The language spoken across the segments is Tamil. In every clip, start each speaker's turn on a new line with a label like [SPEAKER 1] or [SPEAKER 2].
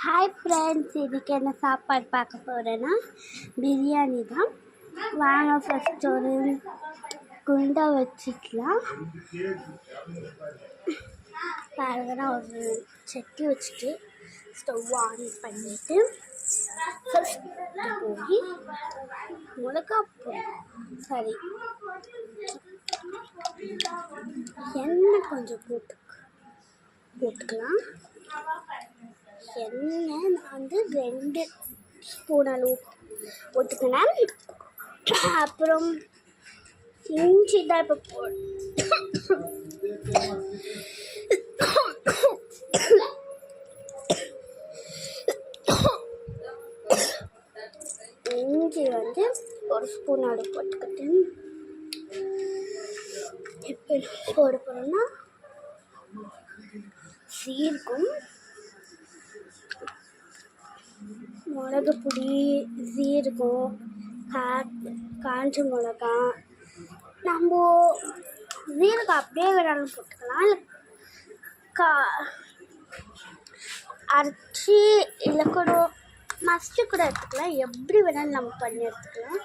[SPEAKER 1] ஹாய் ஃப்ரெண்ட்ஸ், இதுக்கு என்ன சாப்பாடு பார்க்க போகிறேன்னா பிரியாணி தான். வாங்க ஃபஸ்ட் ஒரு குண்டை வச்சுக்கலாம். பாருங்கன்னா ஒரு சட்டி வச்சுட்டு ஸ்டவ் ஆன் பண்ணிவிட்டு ஃபஸ்ட்டு போய் மிளகா சரி எண்ணெய் கொஞ்சம் போட்டுக்கலாம். எண்ணெய் நான் 2 ஸ்பூன் அளவு போட்டுக்கினேன். அப்புறம் இஞ்சி தான் இப்போ இஞ்சி 1 ஸ்பூன் அளவு போட்டுக்கிட்டேன். இப்போ போட போகிறோன்னா சீரகம், மிளகு பொடி, சீரகம், காஞ்ச மிளகா. நம்ம சீரகம் அப்படியே வேணாலும் போட்டுக்கலாம், இல்லை அரைச்சி இல்லை கூட மஸ்ட்டு கூட எடுத்துக்கலாம். எப்படி வேணாலும் நம்ம பண்ணி எடுத்துக்கலாம்.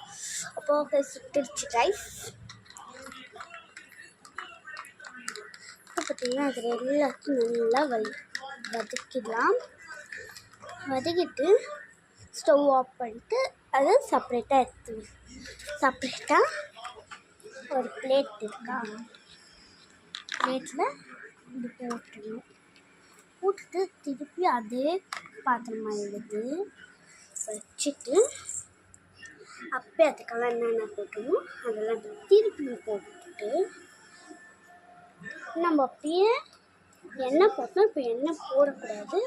[SPEAKER 1] அப்போ சுட்டுருச்சு ரைஸ். பார்த்திங்கன்னா அது எல்லாத்தையும் நல்லா வதக்கிடலாம். வதக்கிட்டு ஸ்டவ் ஆஃப் பண்ணிட்டு அதை செப்பரேட்டாக ஒரு பிளேட் இருக்கா, பிளேட்டில் இது போட்டுடணும். போட்டுட்டு திருப்பி அதே பாத்திரமாக எடுத்து வச்சுட்டு அப்போ அதுக்கெல்லாம் என்னென்ன போட்டணும் அதெல்லாம் திருப்பி போட்டுட்டு நம்ம அப்படியே எண்ணெய் போட்டோம். இப்போ எண்ணெய் போடக்கூடாது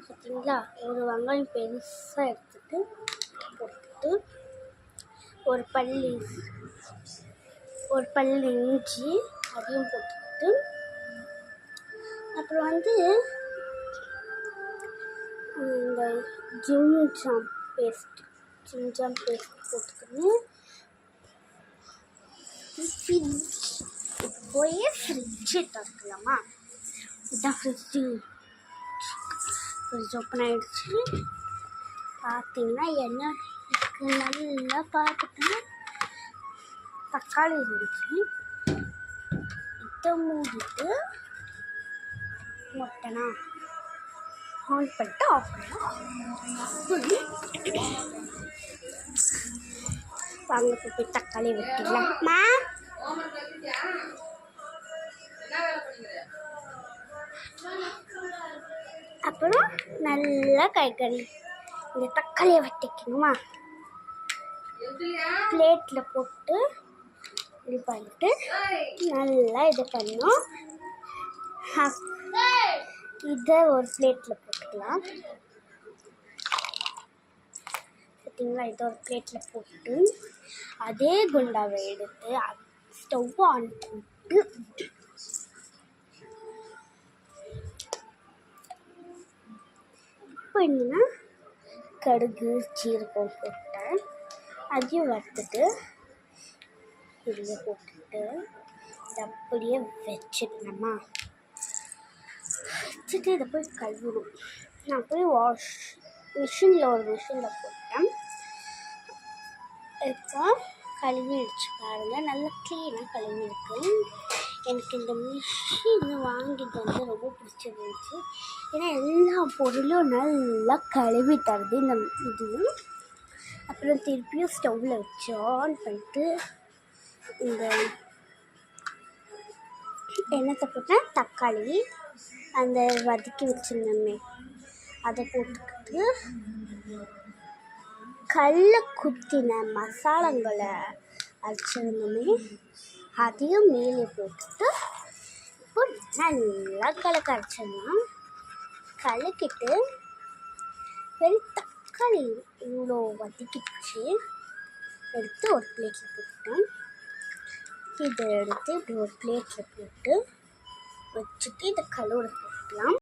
[SPEAKER 1] பார்த்தீங்களா. ஒரு வெங்காயம் பெருசாக எடுத்துட்டு போட்டுட்டு ஒரு பல்லு இஞ்சி அதையும் போட்டுக்கிட்டு அப்புறம் இந்த ஜிஞ்சாம் பேஸ்ட் போட்டுக்கணும். போய் ஃப்ரிட்ஜு திறக்கலாமா? இதான் ஃப்ரிட்ஜ் ஓப்பன் ஆகிடுச்சு. பார்த்தீங்கன்னா என்ன நல்லா பார்த்துட்டேன். தக்காளி இருந்துச்சு. இதை மூடிட்டு மொட்டனா ஆன் பண்ணிட்டு ஆஃப் பண்ணலாம். வாங்க போய் தக்காளி வெட்டிடலாம்மா. அப்புறம் நல்லா இந்த தக்காளியை வெட்டிக்கணுமா, பிளேட்டில் போட்டு இது பண்ணிட்டு நல்லா இது பண்ணணும். இதை ஒரு பிளேட்டில் போட்டுக்கலாம். பார்த்தீங்களா, இதை ஒரு பிளேட்டில் போட்டு அதே குண்டாவை எடுத்து ஸ்டவ் ஆன் பண்ணிட்டு இப்போ என்னன்னா கடுகு சீரகம் போட்டேன். அதையும் வறுத்துட்டு இதில் போட்டுட்டு இதை அப்படியே வச்சுக்கணுமா. வச்சுட்டு இதை போய் கழுவணும். நான் போய் மிஷினில் போட்டேன். இப்போ கழுவிடுச்சு பாருங்கள், நல்லா க்ளீனாக கழுவிருக்கு. எனக்கு இந்த மிஷின் வாங்கிட்டு ரொம்ப பிடிச்சிருந்துச்சு. ஏன்னா எல்லா பொருளும் நல்லா கழுவி தருது இந்த இது. அப்புறம் திருப்பியும் ஸ்டவ்வில் வச்சு ஆன் பண்ணிட்டு இந்த எண்ணெயை போட்டேன். தக்காளி அந்த வதக்கி வச்சுருந்தோமே அதை போட்டுக்கிட்டு குத்தின மசாலாங்களை அரைச்சிருந்தோமே அதையும் மேலே போட்டுட்டு இப்போ நல்லா கலக்கரைச்சிடலாம். கலக்கிட்டு வெறும் தக்காளி இவ்வளோ வதக்கிடுச்சு எடுத்து ஒரு பிளேட்டில் போட்டேன். இதை எடுத்து இப்படி ஒரு பிளேட்டில் போட்டு வச்சுட்டு இதை கழுவுற போட்டுக்கலாம்.